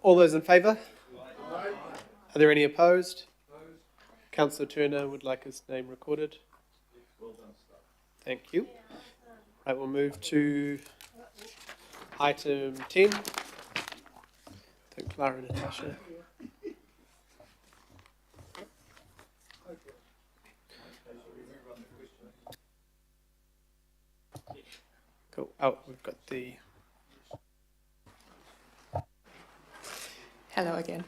All those in favour? Are there any opposed? Councillor Turner would like his name recorded. Thank you. Right, we'll move to item 10. Thank Clara and Natasha. Cool. Oh, we've got the... Hello again.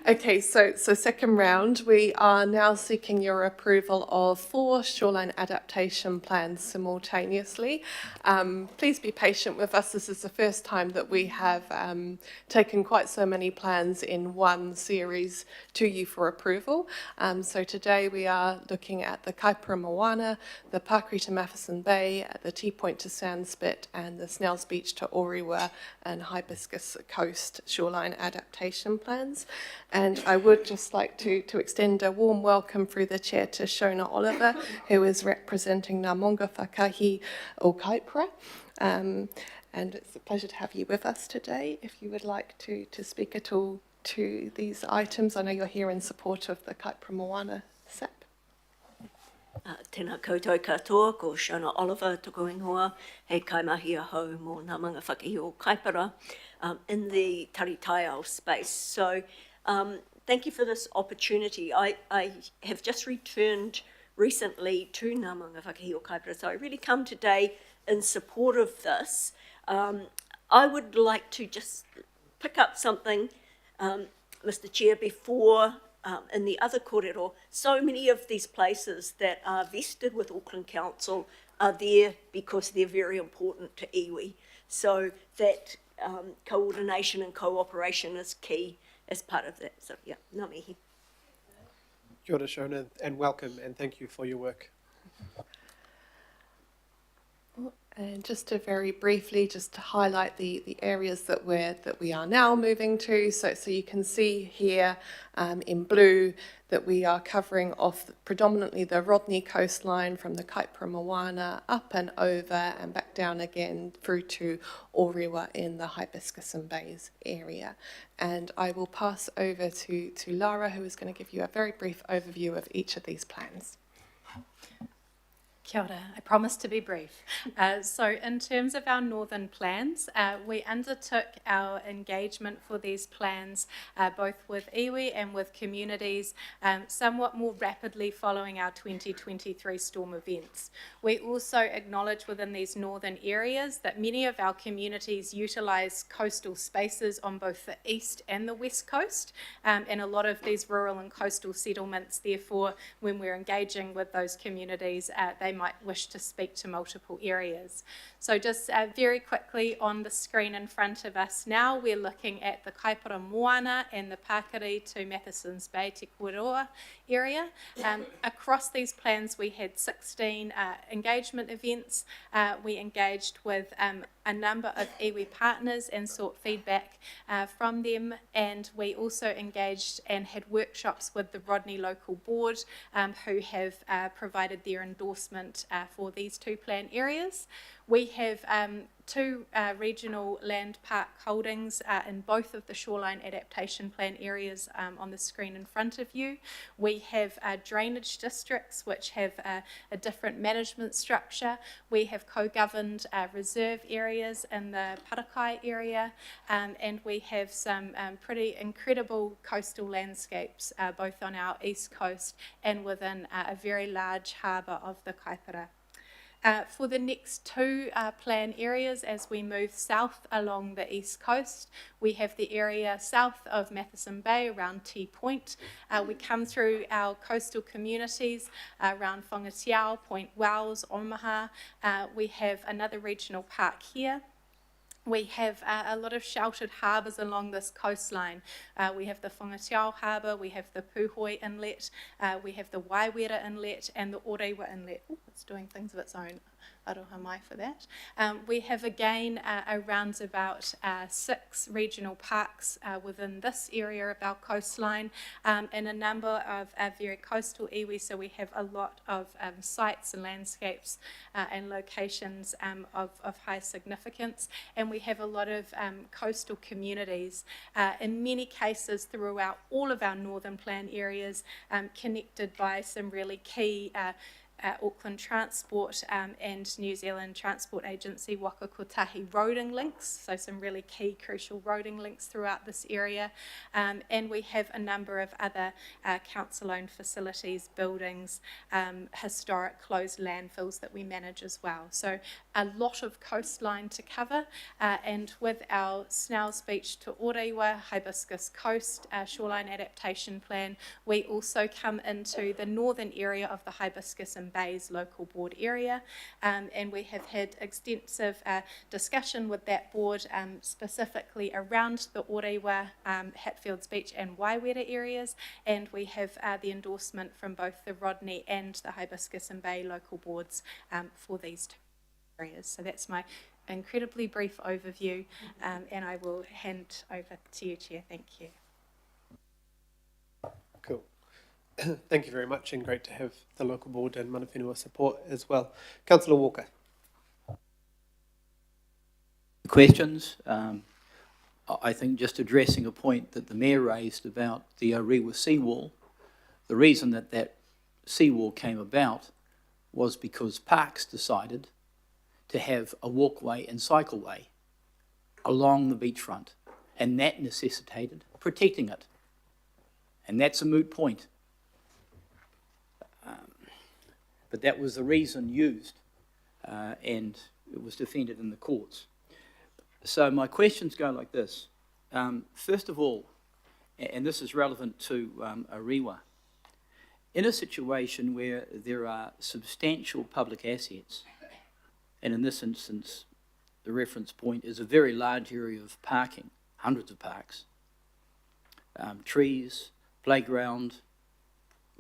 Okay, so second round, we are now seeking your approval of 4 shoreline adaptation plans simultaneously. Please be patient with us. This is the first time that we have taken quite so many plans in one series to you for approval. So today we are looking at the Kaipara Moana, the Pakri to Matheson Bay, the T Point to Sandspit, and the Snells Beach to Orewa and Hibiscus Coast shoreline adaptation plans. And I would just like to extend a warm welcome through the chair to Shona Oliver, who is representing Ngā Monga Whakahi o Kaipara. And it's a pleasure to have you with us today. If you would like to speak at all to these items, I know you're here in support of the Kaipara Moana SAP. Tēnā koutou katoa, ko Shona Oliver, toko ingoa, hei kaimahi ahau mō ngā manga whakahi o Kaipara in the Taritaiao space. So thank you for this opportunity. I have just returned recently to ngā manga whakahi o Kaipara, so I really come today in support of this. I would like to just pick up something, Mr. Chair, before in the other kōrero, so many of these places that are vested with Auckland Council are there because they're very important to iwi. So that coordination and cooperation is key as part of that. So yeah, ngā mihi. Kia ora, Shona, and welcome, and thank you for your work. And just to very briefly, just to highlight the areas that we are now moving to. So you can see here in blue that we are covering off predominantly the Rodney coastline from the Kaipara Moana up and over and back down again through to Orewa in the Hibiscus and Bays area. And I will pass over to Lara, who is going to give you a very brief overview of each of these plans. Kia ora. I promise to be brief. So in terms of our northern plans, we undertook our engagement for these plans both with iwi and with communities somewhat more rapidly following our 2023 storm events. We also acknowledge within these northern areas that many of our communities utilise coastal spaces on both the east and the west coast, and a lot of these rural and coastal settlements, therefore, when we're engaging with those communities, they might wish to speak to multiple areas. So just very quickly on the screen in front of us now, we're looking at the Kaipara Moana and the Pakari to Matheson's Bay, Te Kuroa area. Across these plans, we had 16 engagement events. We engaged with a number of iwi partners and sought feedback from them, and we also engaged and had workshops with the Rodney Local Board who have provided their endorsement for these 2 plan areas. We have 2 regional land park holdings in both of the shoreline adaptation plan areas on the screen in front of you. We have drainage districts which have a different management structure. We have co-governed reserve areas in the Parakai area, and we have some pretty incredible coastal landscapes both on our east coast and within a very large harbour of the Kaipara. For the next 2 plan areas, as we move south along the east coast, we have the area south of Matheson Bay around T Point. We come through our coastal communities around Whangatiao, Point Wells, Omaha. We have another regional park here. We have a lot of sheltered harbours along this coastline. We have the Whangatiao Harbour, we have the Puhoi Inlet, we have the Waiwera Inlet and the Orewa Inlet. Ooh, it's doing things of its own. aroha mai for that. We have again around about 6 regional parks within this area of our coastline, and a number of very coastal iwi, so we have a lot of sites and landscapes and locations of high significance, and we have a lot of coastal communities, in many cases throughout all of our northern plan areas, connected by some really key Auckland Transport and New Zealand Transport Agency Waka Kotahi roading links, so some really key crucial roading links throughout this area, and we have a number of other council-owned facilities, buildings, historic closed landfills that we manage as well. So a lot of coastline to cover, and with our Snell's Beach to Orewa, Hibiscus Coast shoreline adaptation plan, we also come into the northern area of the Hibiscus and Bays local board area, and we have had extensive discussion with that board, specifically around the Orewa, Hatfields Beach and Waiwera areas, and we have the endorsement from both the Rodney and the Hibiscus and Bay local boards for these two areas. So that's my incredibly brief overview, and I will hand over to you, Chair. Thank you. Cool. Thank you very much, and great to have the local board and mana whenua support as well. Councillor Walker. Questions? I think just addressing a point that the Mayor raised about the Orewa seawall. The reason that that seawall came about was because Parks decided to have a walkway and cycleway along the beachfront, and that necessitated protecting it. And that's a moot point. But that was the reason used, and it was defended in the courts. So my questions go like this. First of all, and this is relevant to Orewa, in a situation where there are substantial public assets, and in this instance, the reference point is a very large area of parking, hundreds of parks, trees, playground,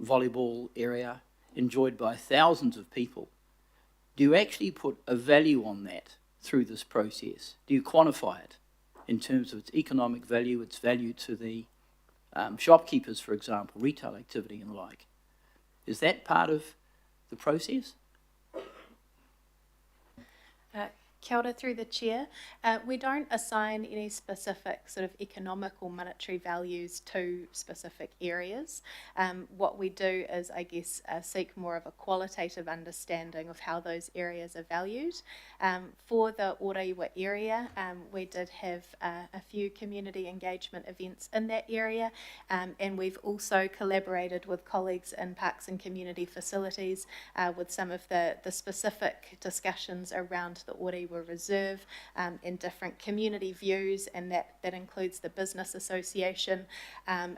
volleyball area, enjoyed by thousands of people. Do you actually put a value on that through this process? Do you quantify it in terms of its economic value, its value to the shopkeepers, for example, retail activity and the like? Is that part of the process? Kia ora through the chair. We don't assign any specific sort of economic or monetary values to specific areas. What we do is, I guess, seek more of a qualitative understanding of how those areas are valued. For the Orewa area, we did have a few community engagement events in that area, and we've also collaborated with colleagues in Parks and Community Facilities with some of the specific discussions around the Orewa Reserve in different community views, and that includes the Business Association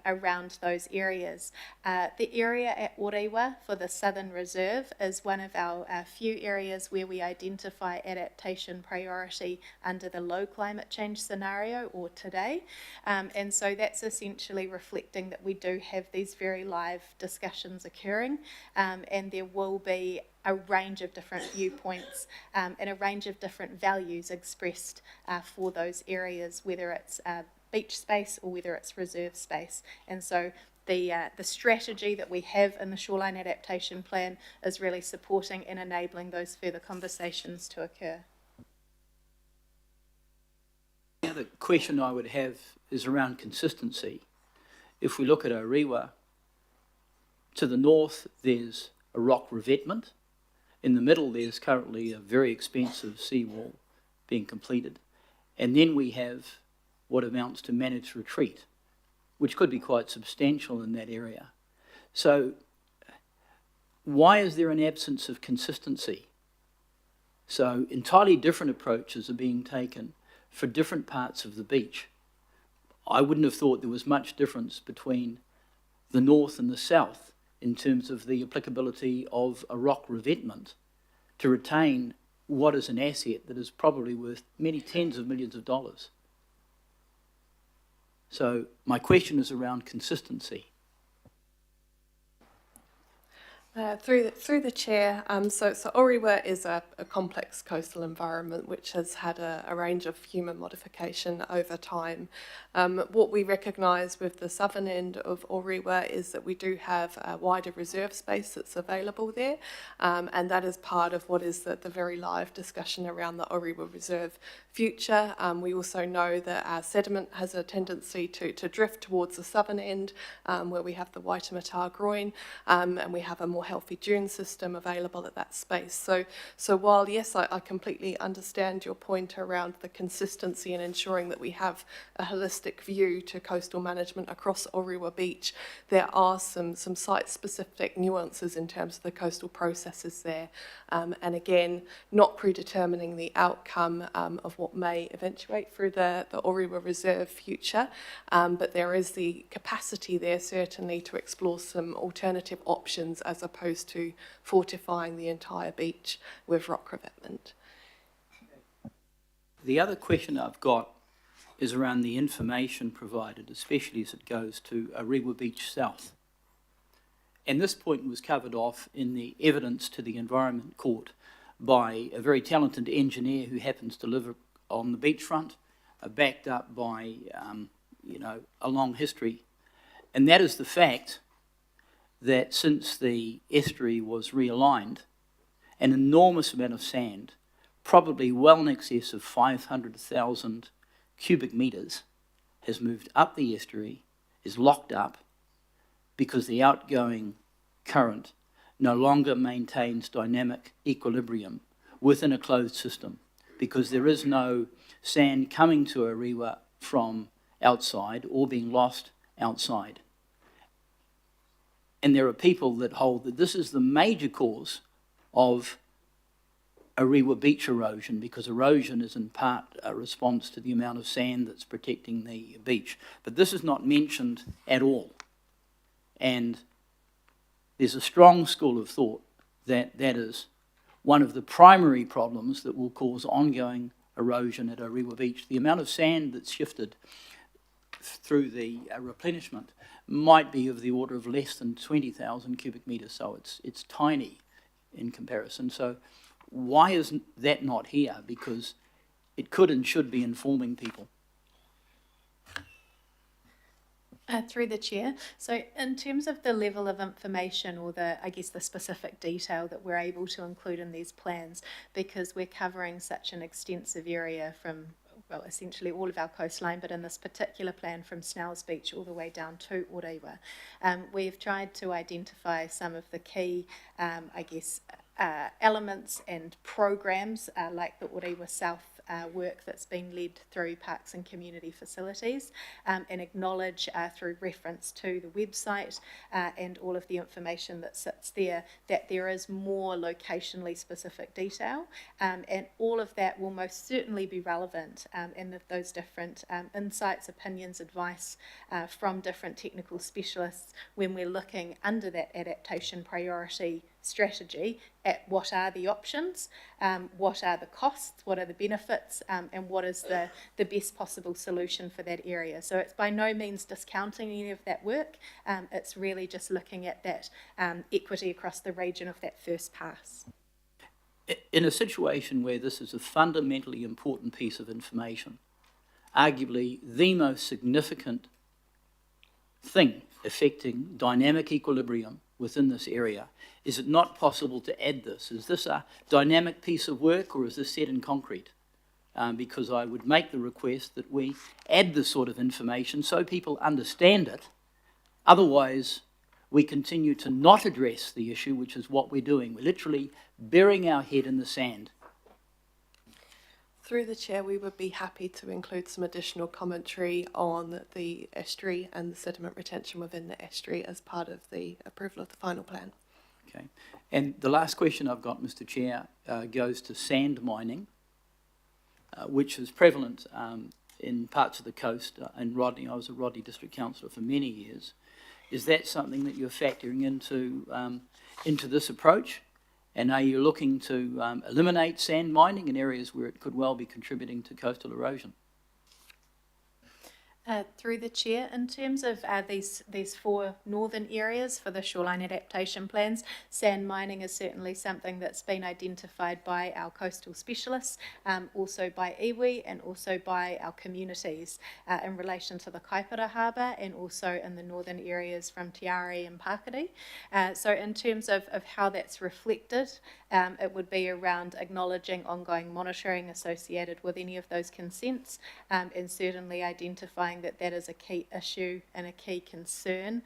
around those areas. The area at Orewa for the Southern Reserve is one of our few areas where we identify adaptation priority under the low climate change scenario, or today, and so that's essentially reflecting that we do have these very live discussions occurring, and there will be a range of different viewpoints and a range of different values expressed for those areas, whether it's beach space or whether it's reserve space. And so the strategy that we have in the Shoreline Adaptation Plan is really supporting and enabling those further conversations to occur. The other question I would have is around consistency. If we look at Orewa, to the north there's a rock revetment. In the middle, there's currently a very expensive seawall being completed. And then we have what amounts to managed retreat, which could be quite substantial in that area. So why is there an absence of consistency? So entirely different approaches are being taken for different parts of the beach. I wouldn't have thought there was much difference between the north and the south in terms of the applicability of a rock revetment to retain what is an asset that is probably worth many tens of millions of dollars. So my question is around consistency. Through the chair, so Orewa is a complex coastal environment which has had a range of human modification over time. What we recognise with the southern end of Orewa is that we do have a wider reserve space that's available there, and that is part of what is the very live discussion around the Orewa Reserve future. We also know that our sediment has a tendency to drift towards the southern end, where we have the Waitemata groin, and we have a more healthy dune system available at that space. So while, yes, I completely understand your point around the consistency and ensuring that we have a holistic view to coastal management across Orewa Beach, there are some site-specific nuances in terms of the coastal processes there. And again, not predetermining the outcome of what may eventuate through the Orewa Reserve future, but there is the capacity there certainly to explore some alternative options as opposed to fortifying the entire beach with rock revetment. The other question I've got is around the information provided, especially as it goes to Orewa Beach South. And this point was covered off in the evidence to the Environment Court by a very talented engineer who happens to live on the beachfront, backed up by, a long history. And that is the fact that since the estuary was realigned, an enormous amount of sand, probably well in excess of 500,000 cubic metres, has moved up the estuary, is locked up, because the outgoing current no longer maintains dynamic equilibrium within a closed system, because there is no sand coming to Orewa from outside or being lost outside. And there are people that hold that this is the major cause of Orewa beach erosion, because erosion is in part a response to the amount of sand that's protecting the beach. But this is not mentioned at all. And there's a strong school of thought that that is one of the primary problems that will cause ongoing erosion at Orewa Beach. The amount of sand that's shifted through the replenishment might be of the order of less than 20,000 cubic metres, so it's tiny in comparison. So why is that not here? Because it could and should be informing people. Through the chair. So in terms of the level of information or the specific detail that we're able to include in these plans, because we're covering such an extensive area from, well, essentially all of our coastline, but in this particular plan from Snell's Beach all the way down to Orewa, we've tried to identify some of the key, elements and programs like the Orewa South work that's been led through Parks and Community Facilities, and acknowledge through reference to the website and all of the information that sits there that there is more locationally specific detail, and all of that will most certainly be relevant in those different insights, opinions, advice from different technical specialists when we're looking under that adaptation priority strategy at what are the options, what are the costs, what are the benefits, and what is the best possible solution for that area. So it's by no means discounting any of that work, it's really just looking at that equity across the region of that first pass. In a situation where this is a fundamentally important piece of information, arguably the most significant thing affecting dynamic equilibrium within this area, is it not possible to add this? Is this a dynamic piece of work, or is this set in concrete? Because I would make the request that we add this sort of information so people understand it. Otherwise, we continue to not address the issue, which is what we're doing. We're literally burying our head in the sand. Through the chair, we would be happy to include some additional commentary on the estuary and the sediment retention within the estuary as part of the approval of the final plan. Okay. And the last question I've got, Mr. Chair, goes to sand mining, which is prevalent in parts of the coast. And Rodney, I was a Rodney District Councillor for many years. Is that something that you're factoring into this approach? And are you looking to eliminate sand mining in areas where it could well be contributing to coastal erosion? Through the chair, in terms of these four northern areas for the shoreline adaptation plans, sand mining is certainly something that's been identified by our coastal specialists, also by iwi and also by our communities in relation to the Kaipara Harbour and also in the northern areas from Te Aare and Pakari. So in terms of how that's reflected, it would be around acknowledging ongoing monitoring associated with any of those consents, and certainly identifying that is a key issue and a key concern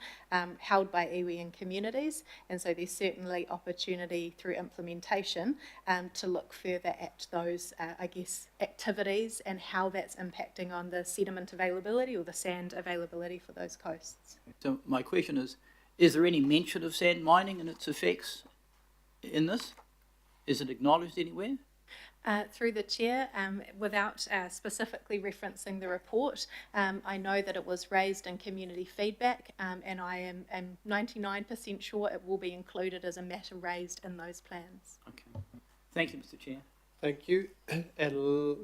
held by iwi and communities. And so there's certainly opportunity through implementation to look further at those, activities and how that's impacting on the sediment availability or the sand availability for those coasts. So my question is there any mention of sand mining and its effects in this? Is it acknowledged anywhere? Through the chair, without specifically referencing the report, I know that it was raised in community feedback, and I am 99% sure it will be included as a matter raised in those plans. Okay. Thank you, Mr. Chair. Thank you. And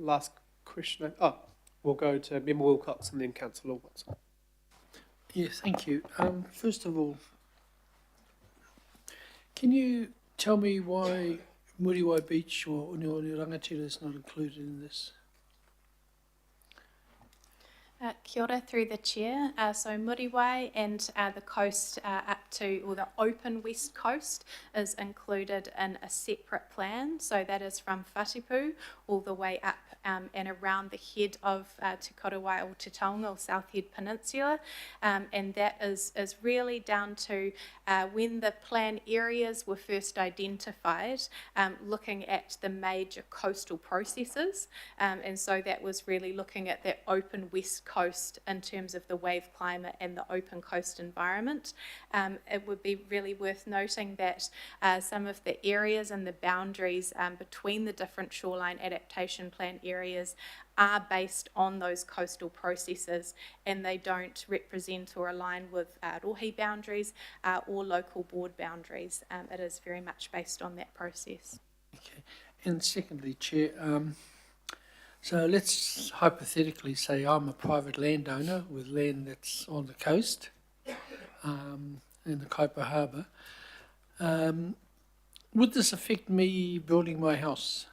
last question. We'll go to Member Wilcox and then Councillor Watson. Yes, thank you. First of all, can you tell me why Muriwai Beach or Unioni Rangatira is not included in this? Kia ora through the chair. So Muriwai and the coast up to, or the open west coast is included in a separate plan. So that is from Whatipu all the way up and around the head of Te Korowai o Te Taonga or South Head Peninsula. And that is really down to when the plan areas were first identified, looking at the major coastal processes. And so that was really looking at that open west coast in terms of the wave climate and the open coast environment. It would be really worth noting that some of the areas and the boundaries between the different shoreline adaptation plan areas are based on those coastal processes, and they don't represent or align with rohe boundaries or local board boundaries. It is very much based on that process. Okay. And secondly, Chair, so let's hypothetically say I'm a private landowner with land that's on the coast in the Kaipara Harbour. Would this affect me building my house?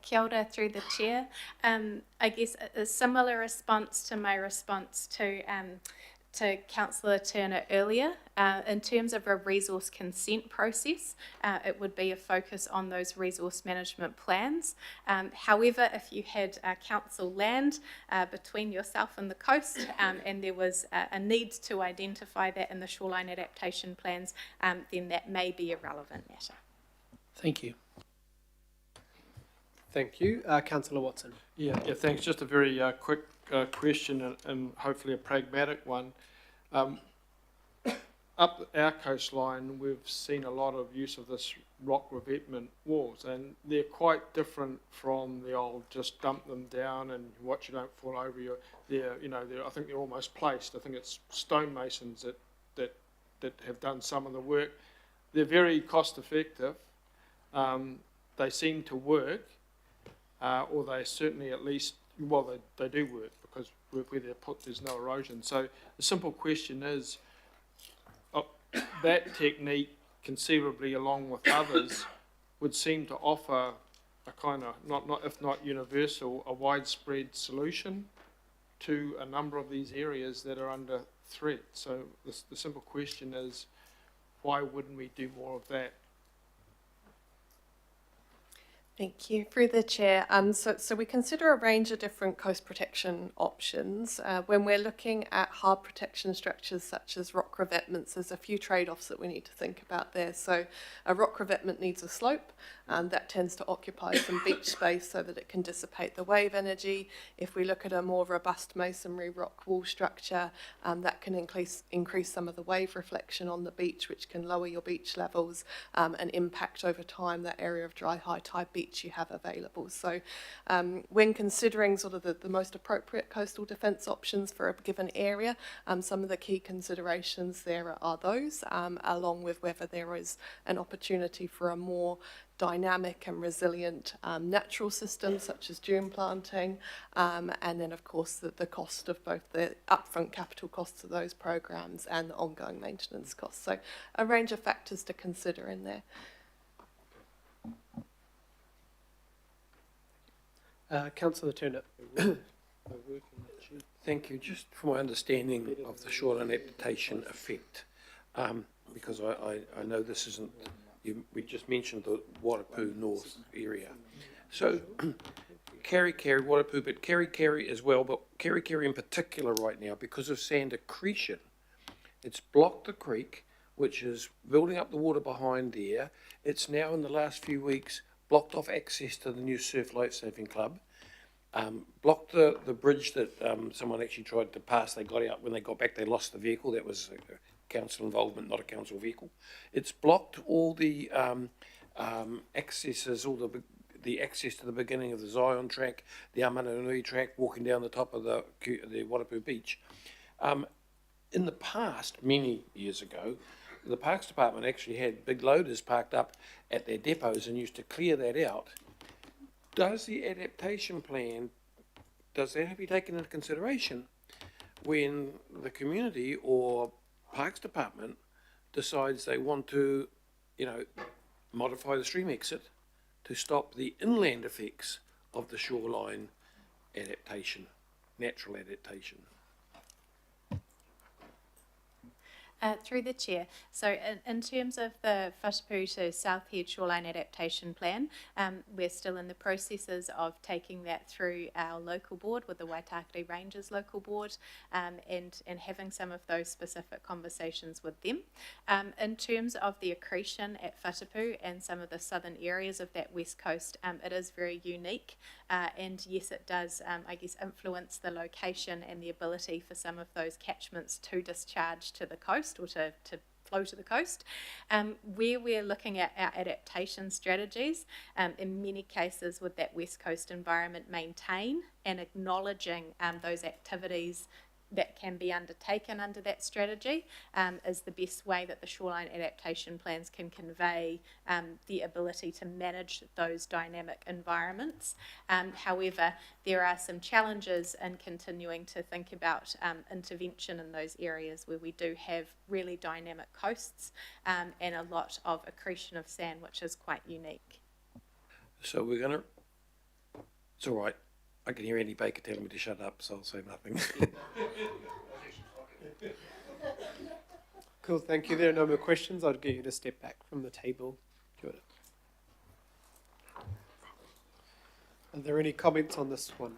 Kia ora through the chair. I guess a similar response to my response to Councillor Turner earlier. In terms of a resource consent process, it would be a focus on those resource management plans. However, if you had council land between yourself and the coast, and there was a need to identify that in the shoreline adaptation plans, then that may be a relevant matter. Thank you. Thank you. Councillor Watson. Yeah, thanks. Just a very quick question and hopefully a pragmatic one. Up our coastline, we've seen a lot of use of this rock revetment walls, and they're quite different from the old just dump them down and watch you don't fall over. I think they're almost placed. I think it's stonemasons that have done some of the work. They're very cost effective. They seem to work. Or they certainly at least, they do work because where they're put there's no erosion. So the simple question is, that technique conceivably along with others would seem to offer a kind of, not if not universal, a widespread solution to a number of these areas that are under threat. So the simple question is, why wouldn't we do more of that? Thank you. Through the chair, so we consider a range of different coast protection options. When we're looking at hard protection structures such as rock revetments, there's a few trade-offs that we need to think about there. So a rock revetment needs a slope, and that tends to occupy some beach space so that it can dissipate the wave energy. If we look at a more robust masonry rock wall structure, that can increase some of the wave reflection on the beach, which can lower your beach levels and impact over time that area of dry high tide beach you have available. So when considering sort of the most appropriate coastal defence options for a given area, some of the key considerations there are those, along with whether there is an opportunity for a more dynamic and resilient natural systems such as dune planting, and then of course the cost of both the upfront capital costs of those programs and the ongoing maintenance costs. So a range of factors to consider in there. Councillor Turner. Thank you. Just for my understanding of the shoreline adaptation effect, because I know this isn't, we just mentioned the Warapū North area. So Kerry, Warapū, but Kerry as well, but Kerry in particular right now, because of sand accretion, it's blocked the creek, which is building up the water behind there. It's now in the last few weeks blocked off access to the new Surf Lifesaving Club. Blocked the bridge that someone actually tried to pass. They got out. When they got back, they lost the vehicle. That was council involvement, not a council vehicle. It's blocked all the accesses, all the access to the beginning of the Zion track, the Amananui track, walking down the top of the Warapū beach. In the past, many years ago, the Parks Department actually had big loaders parked up at their depots and used to clear that out. Does the adaptation plan, does that have to be taken into consideration when the community or Parks Department decides they want to, modify the stream exit to stop the inland effects of the shoreline adaptation, natural adaptation? Through the chair. So in terms of the Whatupu to South Head Shoreline Adaptation Plan, we're still in the processes of taking that through our local board with the Waitakere Rangers local board, and having some of those specific conversations with them. In terms of the accretion at Whatupu and some of the southern areas of that west coast, it is very unique, and yes, it does, influence the location and the ability for some of those catchments to discharge to the coast or to flow to the coast. Where we're looking at our adaptation strategies, in many cases with that west coast environment, maintain and acknowledging those activities that can be undertaken under that strategy is the best way that the shoreline adaptation plans can convey the ability to manage those dynamic environments. However, there are some challenges in continuing to think about intervention in those areas where we do have really dynamic coasts and a lot of accretion of sand, which is quite unique. So it's all right. I can hear Andy Baker telling me to shut up, so I'll say nothing. Cool, thank you. There are no more questions. I'd get you to step back from the table. Good. Are there any comments on this one?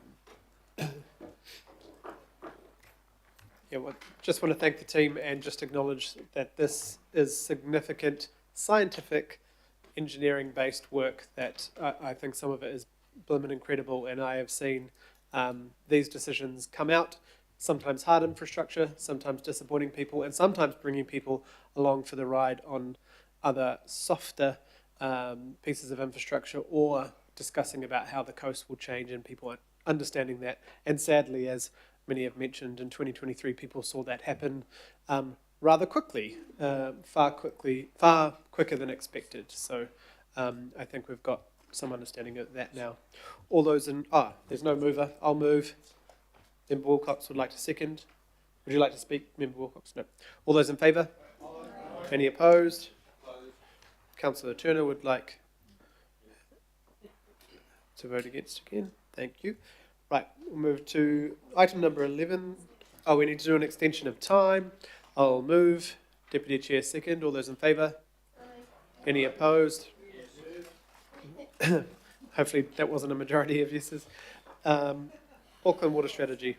Just want to thank the team and just acknowledge that this is significant scientific engineering-based work that I think some of it is blooming incredible, and I have seen these decisions come out, sometimes hard infrastructure, sometimes disappointing people, and sometimes bringing people along for the ride on other softer pieces of infrastructure, or discussing about how the coast will change and people understanding that. And sadly, as many have mentioned, in 2023 people saw that happen rather quickly, far quicker than expected. So I think we've got some understanding of that now. All those in, there's no mover. I'll move. Member Wilcox would like to second. Would you like to speak, Member Wilcox? No. All those in favour? Aye. Any opposed? Councillor Turner would like to vote against again. Thank you. Right, we'll move to item number 11. We need to do an extension of time. I'll move. Deputy Chair second. All those in favour? Aye. Any opposed? Hopefully that wasn't a majority of yeses. Auckland Water Strategy.